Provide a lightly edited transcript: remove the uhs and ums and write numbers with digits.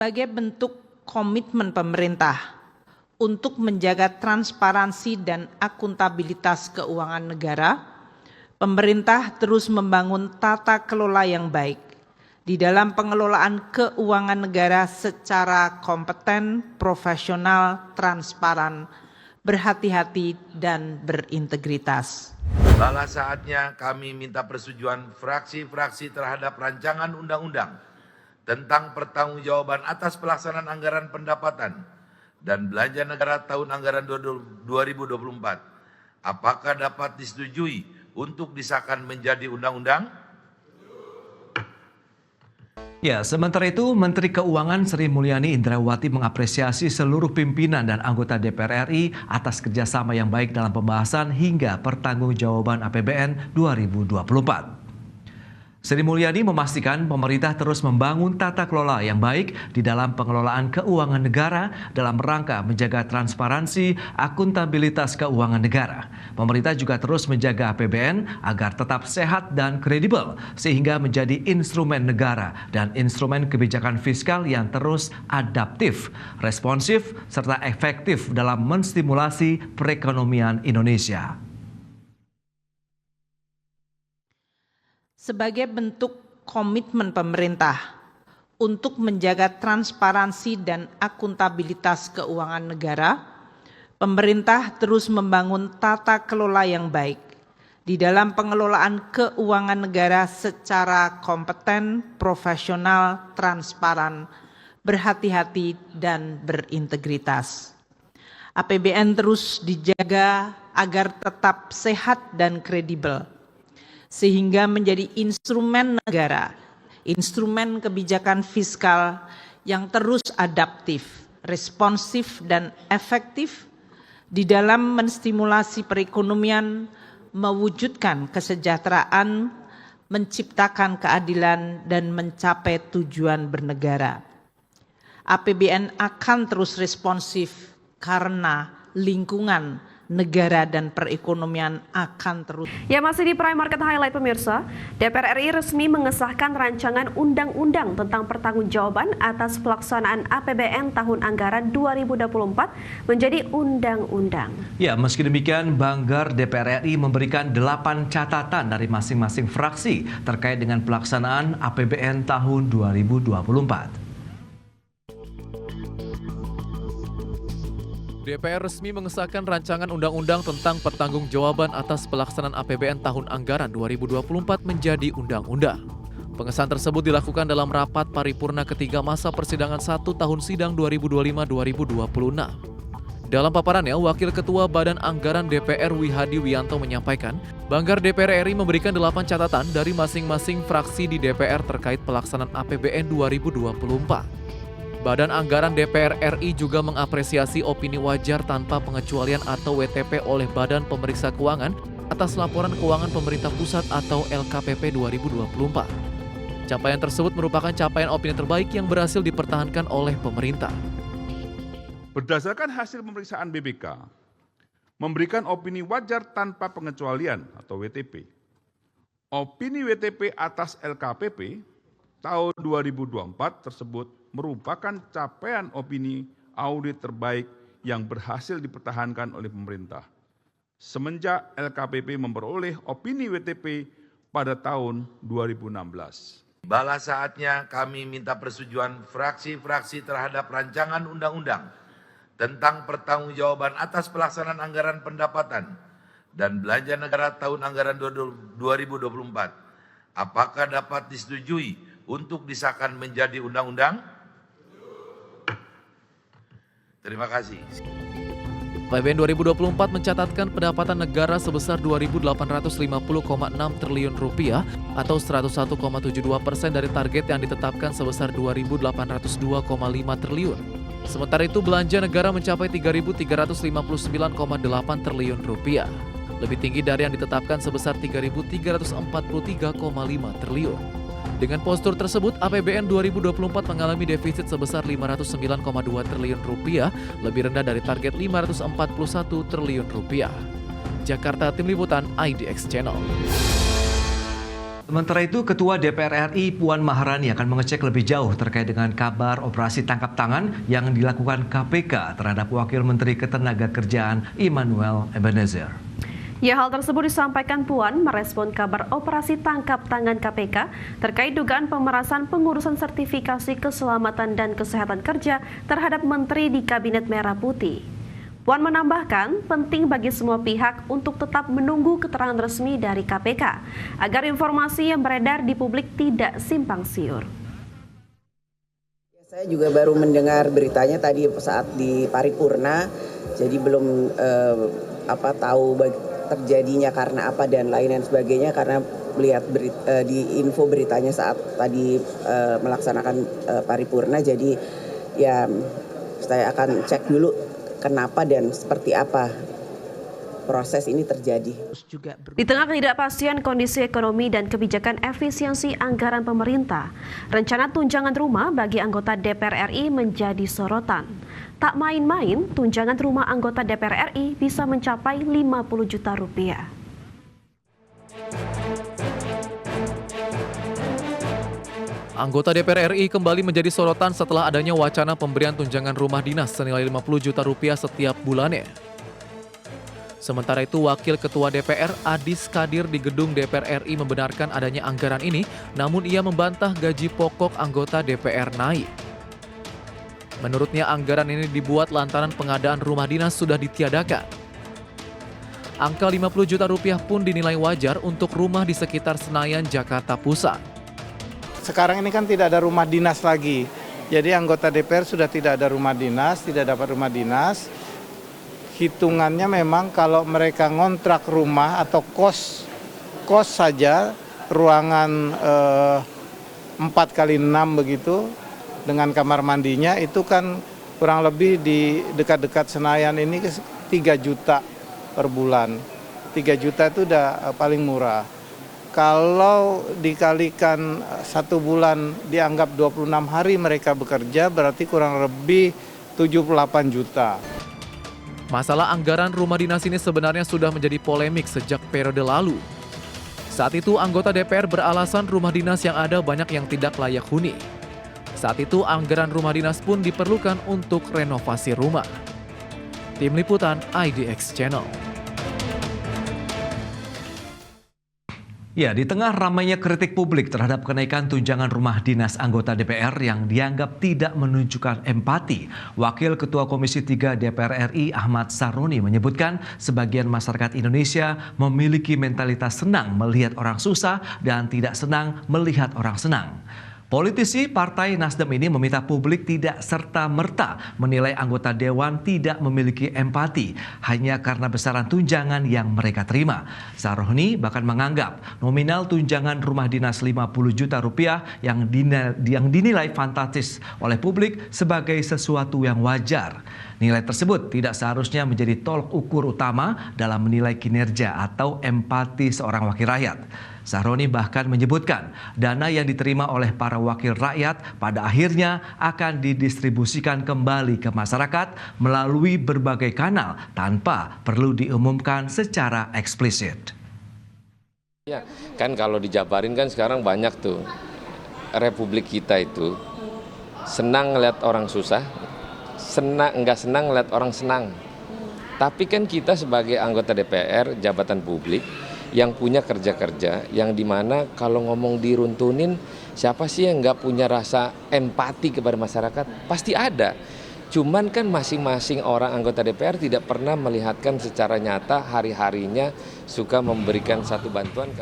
Sebagai bentuk komitmen pemerintah untuk menjaga transparansi dan akuntabilitas keuangan negara, pemerintah terus membangun tata kelola yang baik di dalam pengelolaan keuangan negara secara kompeten, profesional, transparan, berhati-hati, dan berintegritas. Balah saatnya kami minta persetujuan fraksi-fraksi terhadap rancangan undang-undang tentang pertanggungjawaban atas pelaksanaan anggaran pendapatan dan belanja negara tahun anggaran 2024. Apakah dapat disetujui untuk disahkan menjadi undang-undang? Ya, sementara itu Menteri Keuangan Sri Mulyani Indrawati mengapresiasi seluruh pimpinan dan anggota DPR RI atas kerjasama yang baik dalam pembahasan hingga pertanggungjawaban APBN 2024. Sri Mulyani memastikan pemerintah terus membangun tata kelola yang baik di dalam pengelolaan keuangan negara dalam rangka menjaga transparansi, akuntabilitas keuangan negara. Pemerintah juga terus menjaga APBN agar tetap sehat dan kredibel sehingga menjadi instrumen negara dan instrumen kebijakan fiskal yang terus adaptif, responsif, serta efektif dalam menstimulasi perekonomian Indonesia. Sebagai bentuk komitmen pemerintah untuk menjaga transparansi dan akuntabilitas keuangan negara, pemerintah terus membangun tata kelola yang baik di dalam pengelolaan keuangan negara secara kompeten, profesional, transparan, berhati-hati, dan berintegritas. APBN terus dijaga agar tetap sehat dan kredibel, sehingga menjadi instrumen negara, instrumen kebijakan fiskal yang terus adaptif, responsif, dan efektif di dalam menstimulasi perekonomian, mewujudkan kesejahteraan, menciptakan keadilan, dan mencapai tujuan bernegara. APBN akan terus responsif karena lingkungan, negara, dan perekonomian akan terus. Ya, masih di Prime Market Highlight pemirsa, DPR RI resmi mengesahkan rancangan undang-undang tentang pertanggungjawaban atas pelaksanaan APBN tahun anggaran 2024 menjadi undang-undang. Ya, meski demikian, Banggar DPR RI memberikan 8 catatan dari masing-masing fraksi terkait dengan pelaksanaan APBN tahun 2024. DPR resmi mengesahkan rancangan undang-undang tentang pertanggungjawaban atas pelaksanaan APBN tahun anggaran 2024 menjadi undang-undang. Pengesahan tersebut dilakukan dalam rapat paripurna ketiga masa persidangan 1 tahun sidang 2025-2026. Dalam paparannya, Wakil Ketua Badan Anggaran DPR Wihadi Wianto menyampaikan, Banggar DPR RI memberikan 8 catatan dari masing-masing fraksi di DPR terkait pelaksanaan APBN 2024. Badan Anggaran DPR RI juga mengapresiasi opini wajar tanpa pengecualian atau WTP oleh Badan Pemeriksa Keuangan atas laporan keuangan pemerintah pusat atau LKPP 2024. Capaian tersebut merupakan capaian opini terbaik yang berhasil dipertahankan oleh pemerintah. Berdasarkan hasil pemeriksaan BPK, memberikan opini wajar tanpa pengecualian atau WTP. Opini WTP atas LKPP tahun 2024 tersebut merupakan capaian opini audit terbaik yang berhasil dipertahankan oleh pemerintah semenjak LKPP memperoleh opini WTP pada tahun 2016. Balah saatnya kami minta persetujuan fraksi-fraksi terhadap rancangan undang-undang tentang pertanggungjawaban atas pelaksanaan anggaran pendapatan dan belanja negara tahun anggaran 2024. Apakah dapat disetujui untuk disahkan menjadi undang-undang? Terima kasih. APBN 2024 mencatatkan pendapatan negara sebesar Rp2.850,6 triliun atau 101,72% dari target yang ditetapkan sebesar Rp2.802,5 triliun. Sementara itu belanja negara mencapai Rp3.359,8 triliun, lebih tinggi dari yang ditetapkan sebesar Rp3.343,5 triliun. Dengan postur tersebut, APBN 2024 mengalami defisit sebesar Rp509,2 triliun, lebih rendah dari target Rp541 triliun. Jakarta, Tim Liputan IDX Channel. Sementara itu, Ketua DPR RI Puan Maharani akan mengecek lebih jauh terkait dengan kabar operasi tangkap tangan yang dilakukan KPK terhadap Wakil Menteri Ketenagakerjaan Immanuel Ebenezer. Ya, hal tersebut disampaikan Puan merespon kabar operasi tangkap tangan KPK terkait dugaan pemerasan pengurusan sertifikasi keselamatan dan kesehatan kerja terhadap menteri di Kabinet Merah Putih. Puan menambahkan penting bagi semua pihak untuk tetap menunggu keterangan resmi dari KPK agar informasi yang beredar di publik tidak simpang siur. Saya juga baru mendengar beritanya tadi saat di paripurna, jadi belum tahu terjadinya karena apa dan lain sebagainya, karena melihat di info beritanya saat tadi melaksanakan paripurna. Jadi ya saya akan cek dulu kenapa dan seperti apa proses ini terjadi. Di tengah ketidakpastian kondisi ekonomi dan kebijakan efisiensi anggaran pemerintah, rencana tunjangan rumah bagi anggota DPR RI menjadi sorotan. Tak main-main, tunjangan rumah anggota DPR RI bisa mencapai 50 juta rupiah. Anggota DPR RI kembali menjadi sorotan setelah adanya wacana pemberian tunjangan rumah dinas senilai 50 juta rupiah setiap bulannya. Sementara itu, Wakil Ketua DPR Adis Kadir di gedung DPR RI membenarkan adanya anggaran ini, namun ia membantah gaji pokok anggota DPR naik. Menurutnya, anggaran ini dibuat lantaran pengadaan rumah dinas sudah ditiadakan. Angka 50 juta rupiah pun dinilai wajar untuk rumah di sekitar Senayan, Jakarta Pusat. Sekarang ini kan tidak ada rumah dinas lagi. Jadi anggota DPR sudah tidak ada rumah dinas, tidak dapat rumah dinas. Hitungannya memang kalau mereka ngontrak rumah atau kos saja, ruangan 4x6 begitu, dengan kamar mandinya itu kan kurang lebih di dekat-dekat Senayan ini 3 juta per bulan. 3 juta itu udah paling murah. Kalau dikalikan 1 bulan dianggap 26 hari mereka bekerja, berarti kurang lebih 78 juta. Masalah anggaran rumah dinas ini sebenarnya sudah menjadi polemik sejak periode lalu. Saat itu anggota DPR beralasan rumah dinas yang ada banyak yang tidak layak huni. Saat itu anggaran rumah dinas pun diperlukan untuk renovasi rumah. Tim Liputan IDX Channel. Ya, di tengah ramainya kritik publik terhadap kenaikan tunjangan rumah dinas anggota DPR yang dianggap tidak menunjukkan empati, Wakil Ketua Komisi 3 DPR RI Ahmad Saroni menyebutkan sebagian masyarakat Indonesia memiliki mentalitas senang melihat orang susah dan tidak senang melihat orang senang. Politisi Partai Nasdem ini meminta publik tidak serta-merta menilai anggota dewan tidak memiliki empati hanya karena besaran tunjangan yang mereka terima. Saroni bahkan menganggap nominal tunjangan rumah dinas 50 juta rupiah yang dinilai fantastis oleh publik sebagai sesuatu yang wajar. Nilai tersebut tidak seharusnya menjadi tolok ukur utama dalam menilai kinerja atau empati seorang wakil rakyat. Saroni bahkan menyebutkan dana yang diterima oleh para wakil rakyat pada akhirnya akan didistribusikan kembali ke masyarakat melalui berbagai kanal tanpa perlu diumumkan secara eksplisit. Ya, kan kalau dijabarin kan sekarang banyak tuh, republik kita itu senang ngeliat orang susah, nggak senang ngeliat orang senang. Tapi kan kita sebagai anggota DPR, jabatan publik, yang punya kerja-kerja, yang dimana kalau ngomong diruntunin, siapa sih yang nggak punya rasa empati kepada masyarakat? Pasti ada. Cuman kan masing-masing orang anggota DPR tidak pernah melihatkan secara nyata hari-harinya suka memberikan satu bantuan